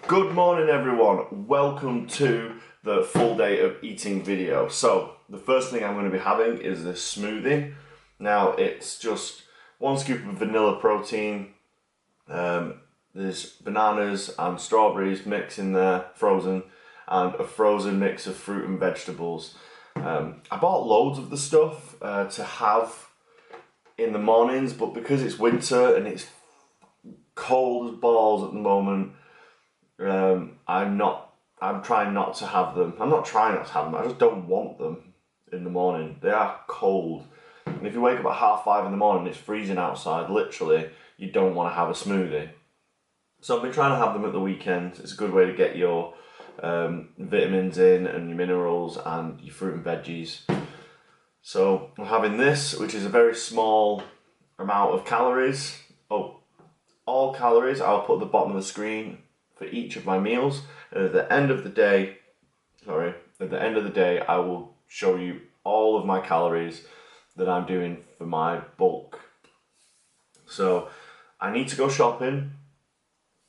Good morning everyone, welcome to the full day of eating video. So the first thing I'm going to be having is this smoothie. Now it's just 1 scoop of vanilla protein, there's bananas and strawberries mixed in there, frozen, and a frozen mix of fruit and vegetables. I bought loads of the stuff to have in the mornings, but because it's winter and it's cold as balls at the moment, I'm trying not to have them. I'm not trying not to have them, I just don't want them in the morning. They are cold. And if you wake up at 5:30 in the morning, it's freezing outside, literally, you don't want to have a smoothie. So I've been trying to have them at the weekend. It's a good way to get your vitamins in and your minerals and your fruit and veggies. So I'm having this, which is a very small amount of calories. All calories I'll put at the bottom of the screen for each of my meals, and at the end of the day, I will show you all of my calories that I'm doing for my bulk. So I need to go shopping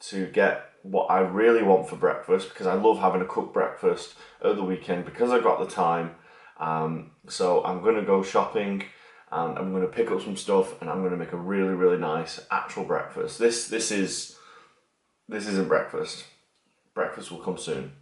to get what I really want for breakfast, because I love having a cooked breakfast at the weekend because I've got the time. So I'm going to go shopping and I'm going to pick up some stuff and I'm going to make a really nice actual breakfast. This isn't breakfast. Breakfast will come soon.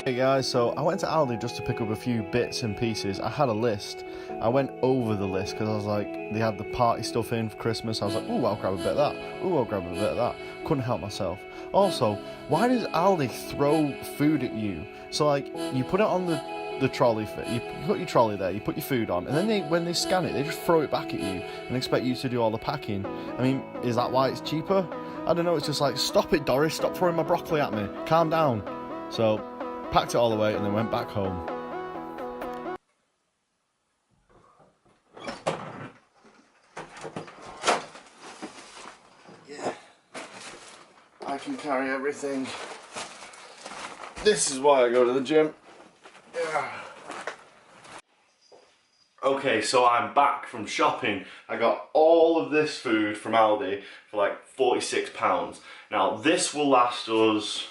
Hey guys, so I went to Aldi just to pick up a few bits and pieces. I had a list. I went over the list because I was like, they had the party stuff in for Christmas. I was like, ooh, I'll grab a bit of that. Ooh, I'll grab a bit of that. Couldn't help myself. Also, why does Aldi throw food at you? So like, you put it on the trolley, you put your trolley there, you put your food on, and then when they scan it, they just throw it back at you and expect you to do all the packing. I mean, is that why it's cheaper? I don't know, it's just like, stop it, Doris, stop throwing my broccoli at me. Calm down. So packed it all away and then went back home. Yeah, I can carry everything. This is why I go to the gym. Yeah. Okay, so I'm back from shopping. I got all of this food from Aldi for like £46. Now this will last us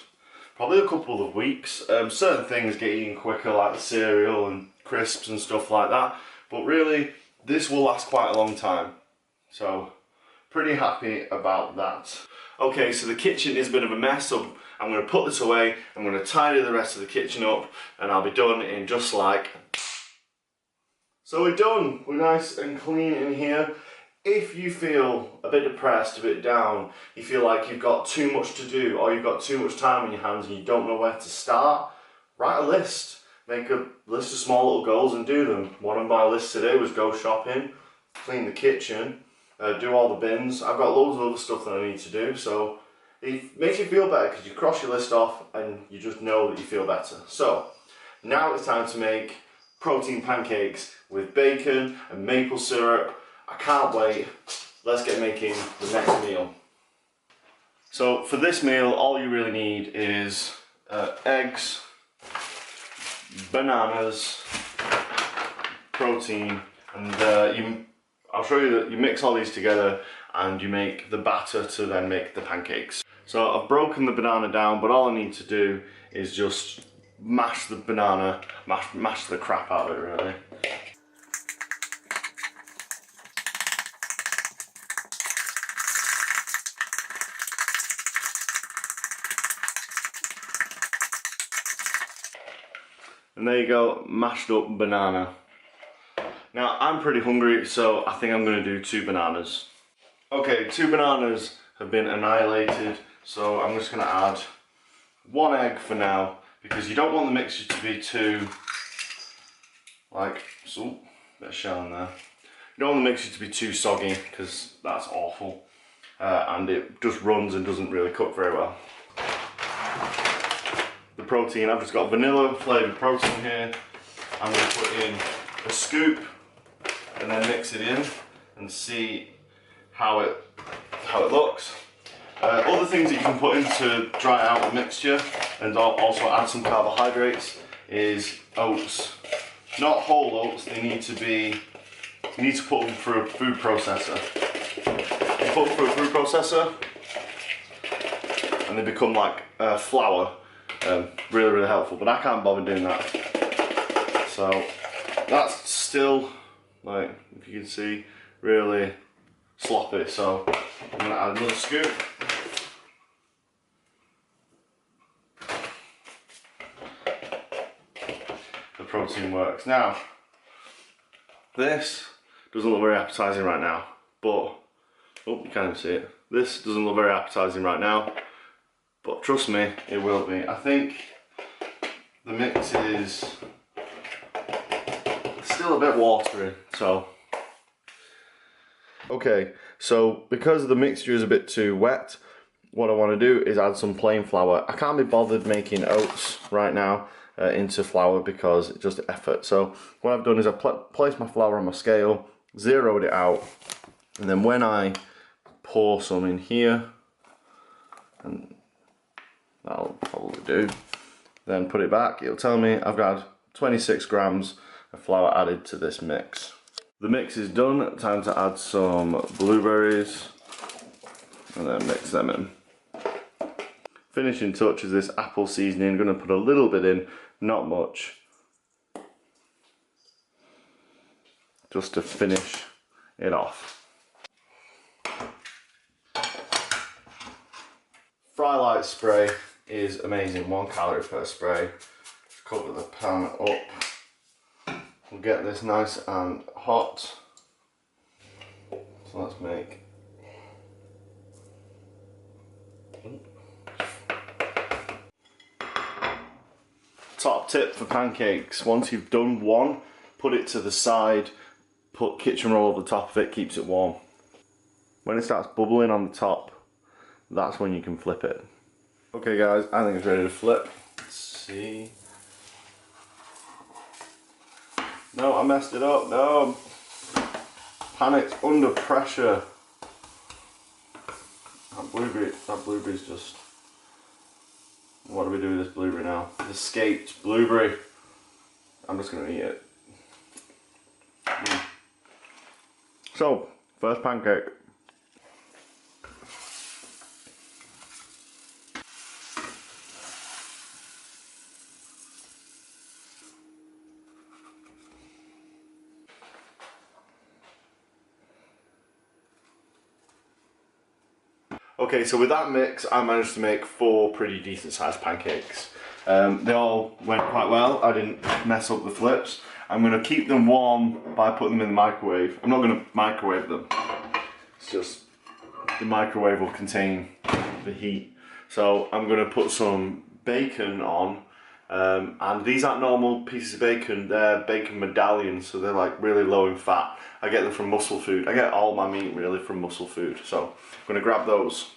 probably a couple of weeks. Certain things get eaten quicker, like the cereal and crisps and stuff like that, but really this will last quite a long time, so pretty happy about that. Okay, so the kitchen is a bit of a mess, so I'm going to put this away, I'm going to tidy the rest of the kitchen up, and I'll be done in just like... So we're done, we're nice and clean in here. If you feel a bit depressed, a bit down, you feel like you've got too much to do or you've got too much time on your hands and you don't know where to start, write a list. Make a list of small little goals and do them. One of my lists today was go shopping, clean the kitchen, do all the bins. I've got loads of other stuff that I need to do, so it makes you feel better because you cross your list off and you just know that you feel better. So now it's time to make protein pancakes with bacon and maple syrup. I can't wait. Let's get making the next meal. So for this meal, all you really need is eggs, bananas, protein, and I'll show you that you mix all these together and you make the batter to then make the pancakes. So I've broken the banana down, but all I need to do is just mash the banana, mash the crap out of it really. And there you go, mashed up banana. Now I'm pretty hungry, so I think I'm going to do 2 bananas. Okay, 2 bananas have been annihilated, so I'm just going to add 1 egg for now, because you don't want the mixture to be too, like, so, bit of shell in there. You don't want the mixture to be too soggy, because that's awful. And it just runs and doesn't really cook very well. the protein. I've just got vanilla flavoured protein here. I'm going to put in a scoop and then mix it in and see how it looks. Other things that you can put in to dry out the mixture and also add some carbohydrates is oats. Not whole oats, you need to put them through a food processor. You put them through a food processor and they become like flour. Really, really helpful, but I can't bother doing that. So that's still, like, if you can see, really sloppy. So I'm gonna add another scoop. The protein works. Now, this doesn't look very appetizing right now, but, oh, you can't even see it. This doesn't look very appetizing right now, but trust me, it will be. I think the mix is still a bit watery, so. Okay, so because the mixture is a bit too wet, what I want to do is add some plain flour. I can't be bothered making oats right now into flour because it's just effort. So what I've done is I've placed my flour on my scale, zeroed it out, and then when I pour some in here, and that'll probably do, then put it back, it'll tell me I've got 26 grams of flour added to this mix. The mix is done, time to add some blueberries and then mix them in. Finishing touch is this apple seasoning. I'm going to put a little bit in, not much, just to finish it off. Fry light spray is amazing, 1 calorie per spray. Just cover the pan up. We'll get this nice and hot. So let's make top tip for pancakes. Once you've done one, put it to the side, put kitchen roll over the top of it, keeps it warm. When it starts bubbling on the top, that's when you can flip it. Okay guys, I think it's ready to flip. Let's see. No, I messed it up, no. Panicked under pressure. That blueberry's just... What do we do with this blueberry now? It's escaped blueberry. I'm just gonna eat it. So, first pancake. Okay, so with that mix, I managed to make 4 pretty decent sized pancakes. They all went quite well. I didn't mess up the flips. I'm going to keep them warm by putting them in the microwave. I'm not going to microwave them. It's just the microwave will contain the heat. So I'm going to put some bacon on. And these aren't normal pieces of bacon, they're bacon medallions, so they're like really low in fat. I get them from Muscle Food. I get all my meat really from Muscle Food, so I'm going to grab those.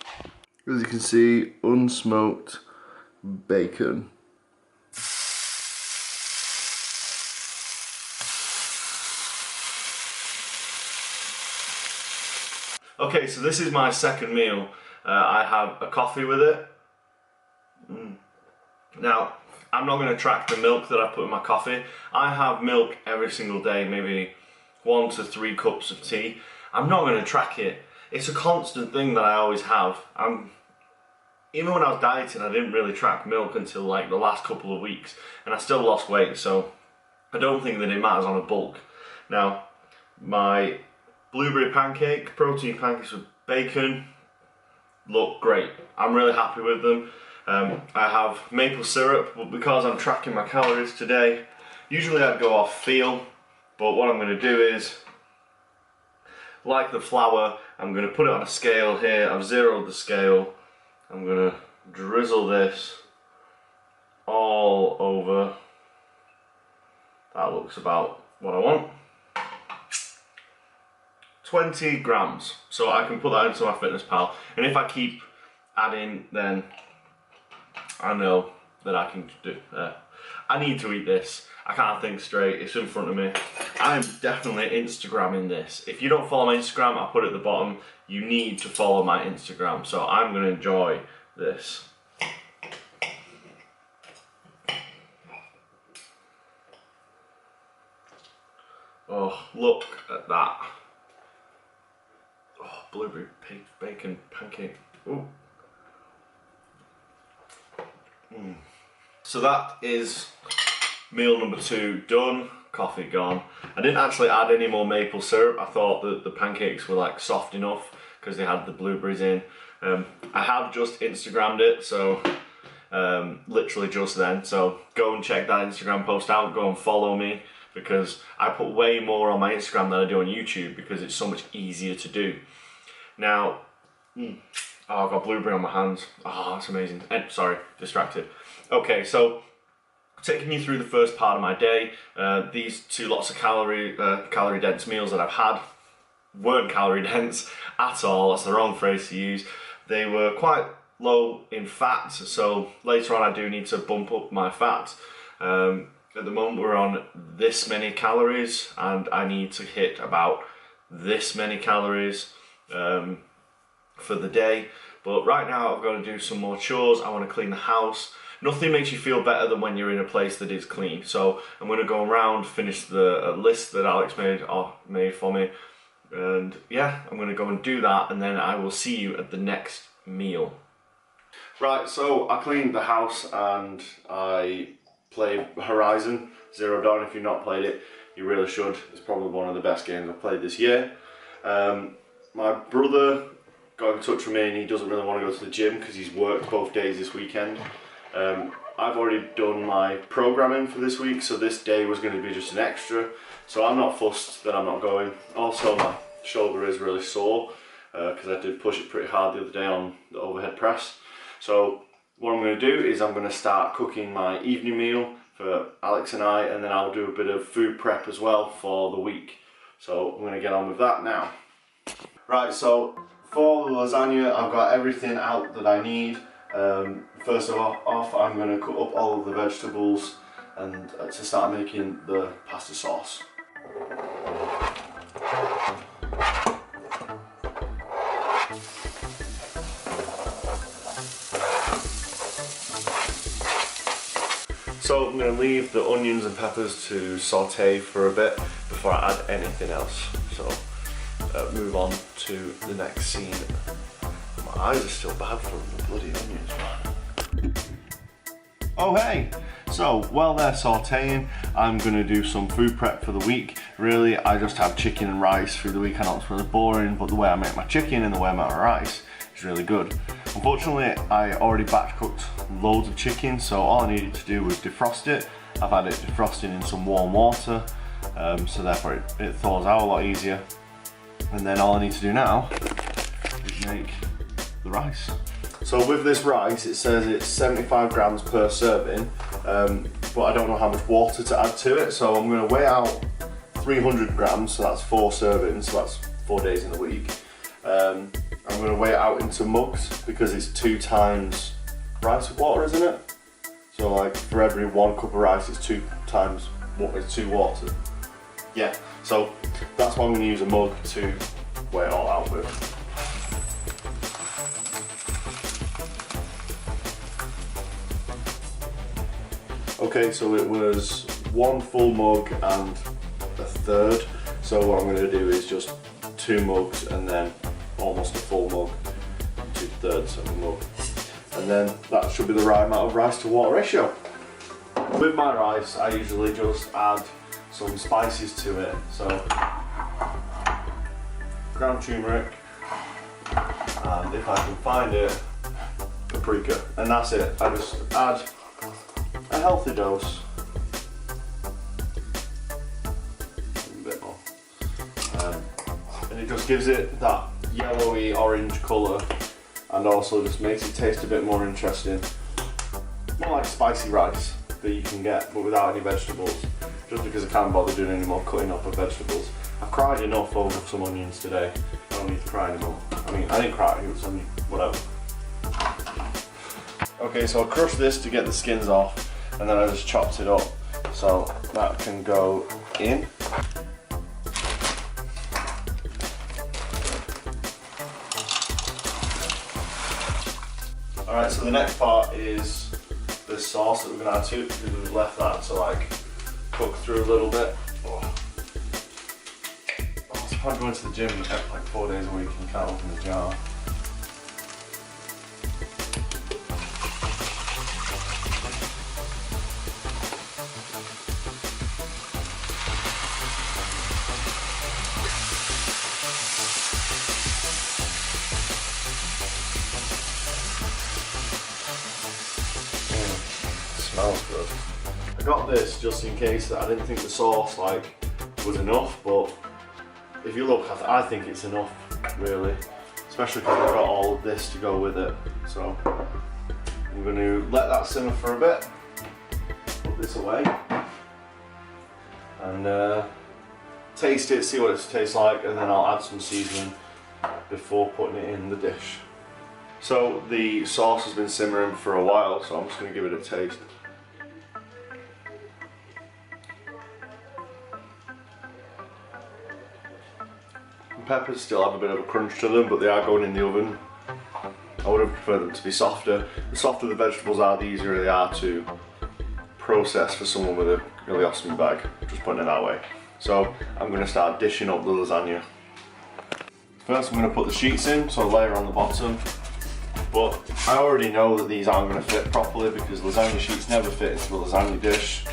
As you can see, unsmoked bacon. Okay, so this is my second meal. I have a coffee with it. Now, I'm not going to track the milk that I put in my coffee. I have milk every single day, maybe 1 to 3 cups of tea. I'm not going to track it. It's a constant thing that I always have. Even when I was dieting, I didn't really track milk until like the last couple of weeks, and I still lost weight, so I don't think that it matters on a bulk. Now, my blueberry pancake, protein pancakes with bacon, look great. I'm really happy with them. I have maple syrup, but because I'm tracking my calories today, usually I'd go off feel, but what I'm going to do is, like the flour, I'm going to put it on a scale here. I've zeroed the scale. I'm going to drizzle this all over. That looks about what I want. 20 grams, so I can put that into my Fitness Pal, and if I keep adding, then I know that I can do. I need to eat this. I can't think straight. It's in front of me. I'm definitely Instagramming this. If you don't follow my Instagram, I'll put it at the bottom. You need to follow my Instagram. So I'm going to enjoy this. Oh, look at that. Oh, blueberry bacon pancake. Ooh. So that is meal number 2 done, coffee gone. I didn't actually add any more maple syrup. I thought that the pancakes were like soft enough because they had the blueberries in. I have just Instagrammed it, so literally just then. So go and check that Instagram post out, go and follow me, because I put way more on my Instagram than I do on YouTube because it's so much easier to do. Now, oh, I've got blueberry on my hands. Oh, that's amazing. Sorry, distracted. Okay, so taking you through the first part of my day, these 2 lots of calorie dense meals that I've had weren't calorie dense at all. That's the wrong phrase to use. They were quite low in fat, so later on I do need to bump up my fat. At the moment we're on this many calories and I need to hit about this many calories for the day. But right now I've got to do some more chores. I want to clean the house. Nothing makes you feel better than when you're in a place that is clean. So I'm going to go around, finish the list that Alex made for me. And yeah, I'm going to go and do that, and then I will see you at the next meal. Right, so I cleaned the house and I played Horizon Zero Dawn. If you've not played it, you really should. It's probably one of the best games I've played this year. My brother got in touch with me and he doesn't really want to go to the gym because he's worked both days this weekend. I've already done my programming for this week, so this day was going to be just an extra. So I'm not fussed that I'm not going. Also, my shoulder is really sore because I did push it pretty hard the other day on the overhead press. So what I'm going to do is I'm going to start cooking my evening meal for Alex and I, and then I'll do a bit of food prep as well for the week. So I'm going to get on with that now. Right, so for the lasagna, I've got everything out that I need. First off, I'm going to cut up all of the vegetables and to start making the pasta sauce. So I'm going to leave the onions and peppers to saute for a bit before I add anything else. So move on to the next scene. My eyes are still bad from the bloody onions, man. Oh hey! So while they're sauteing, I'm going to do some food prep for the week. Really, I just have chicken and rice through the week. I know it's really boring, but the way I make my chicken and the way I make my rice is really good. Unfortunately, I already batch cooked loads of chicken, so all I needed to do was defrost it. I've had it defrosted in some warm water, so therefore it thaws out a lot easier. And then all I need to do now is make the rice. So with this rice, it says it's 75 grams per serving, but I don't know how much water to add to it, so I'm going to weigh out 300 grams, so that's 4 servings, so that's 4 days in the week. I'm going to weigh it out into mugs because it's 2 times rice with water, isn't it? So like for every 1 cup of rice, it's 2 times it's 2 water. Yeah, so that's why I'm going to use a mug to weigh it all out with. Okay, so it was 1 full mug and a third. So what I'm going to do is just 2 mugs and then almost a full mug, 2/3 of a mug. And then that should be the right amount of rice to water ratio. With my rice, I usually just add some spices to it. So ground turmeric, and if I can find it, paprika. And that's it. I just add a healthy dose. A bit more. And it just gives it that yellowy orange colour and also just makes it taste a bit more interesting. More like spicy rice that you can get but without any vegetables, just because I can't bother doing any more cutting up of vegetables. I've cried enough over some onions today. I don't need to cry anymore. I mean, I didn't cry, it was onion, whatever. Okay, so I crushed this to get the skins off, and then I just chopped it up. So that can go in. Alright, so the next part is this sauce that we're going to add to it, because we've left that to like cook through a little bit. It's hard going to the gym like 4 days a week and can't open the jar. Smells good. I got this just in case that I didn't think the sauce like was enough, but if you look, I think it's enough really, especially because I've got all of this to go with it. So I'm going to let that simmer for a bit, put this away, and taste it, see what it tastes like, and then I'll add some seasoning before putting it in the dish. So the sauce has been simmering for a while, so I'm just going to give it a taste. The peppers still have a bit of a crunch to them, but they are going in the oven. I would have preferred them to be softer. The softer the vegetables are, the easier they are to process for someone with a really ostomy bag, just putting it that way. So I'm going to start dishing up the lasagna. First I'm going to put the sheets in, so a layer on the bottom. But I already know that these aren't going to fit properly because lasagna sheets never fit into a lasagna dish.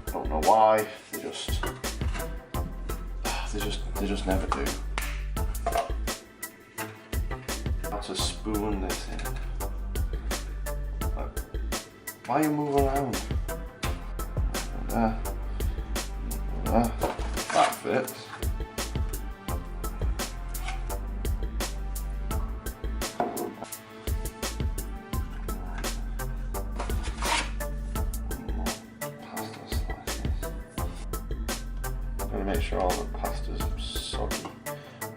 I don't know why. They just never do. I have to spoon this in. Like, why are you moving around? That fits. Make sure all the pasta's soggy,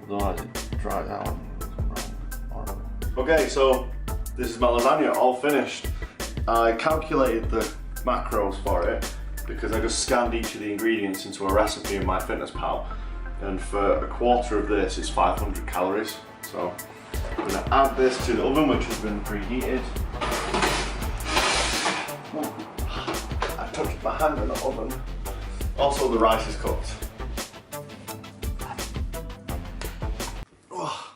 otherwise it dries out. Okay, so this is my lasagna all finished. I calculated the macros for it because I just scanned each of the ingredients into a recipe in MyFitnessPal, and for a quarter of this it's 500 calories. So I'm going to add this to the oven, which has been preheated. I touched my hand in the oven. Also, the rice is cooked.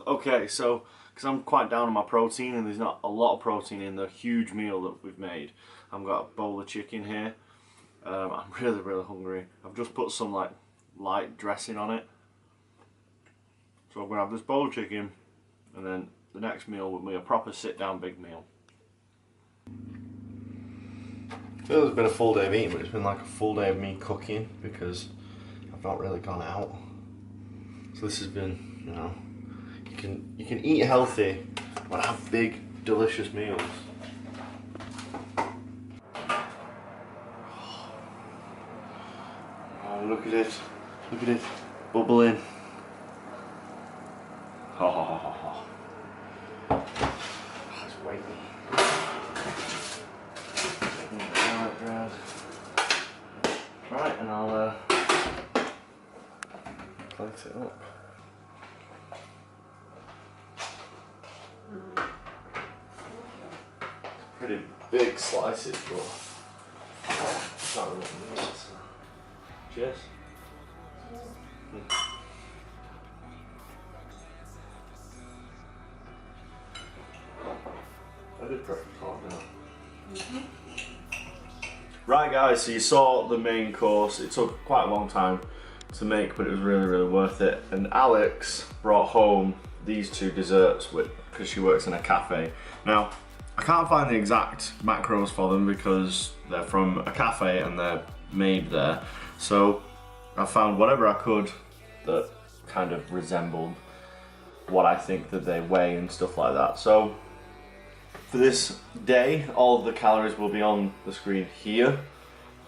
Okay, so because I'm quite down on my protein and there's not a lot of protein in the huge meal that we've made, I've got a bowl of chicken here. I'm really hungry. I've just put some like light dressing on it. So I'm going to have this bowl of chicken, and then the next meal will be a proper sit down big meal. I feel it's been a full day of eating, but it's been like a full day of me cooking because I've not really gone out. So this has been, you know, you can eat healthy but have big delicious meals. Oh, look at it bubbling. Oh, it's waiting. Right, and I'll plate it up. Pretty big slices, but not really meat, so. Cheers. I did prefer hot now. Right guys, so you saw the main course. It took quite a long time to make, but it was really worth it. And Alex brought home these two desserts because she works in a cafe. Now, I can't find the exact macros for them because they're from a cafe and they're made there. So I found whatever I could that kind of resembled what I think that they weigh and stuff like that. So for this day, all of the calories will be on the screen here.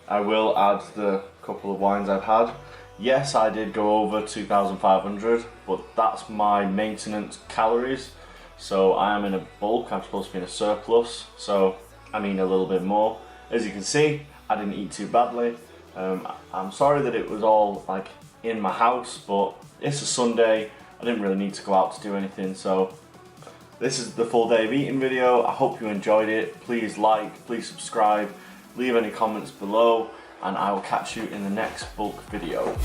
I will add the couple of wines I've had. Yes, I did go over 2,500, but that's my maintenance calories. So I am in a bulk, I'm supposed to be in a surplus. So I mean a little bit more. As you can see, I didn't eat too badly. I'm sorry that it was all like in my house, but it's a Sunday. I didn't really need to go out to do anything, so this is the full day of eating video. I hope you enjoyed it. Please like, please subscribe, leave any comments below, and I will catch you in the next bulk video.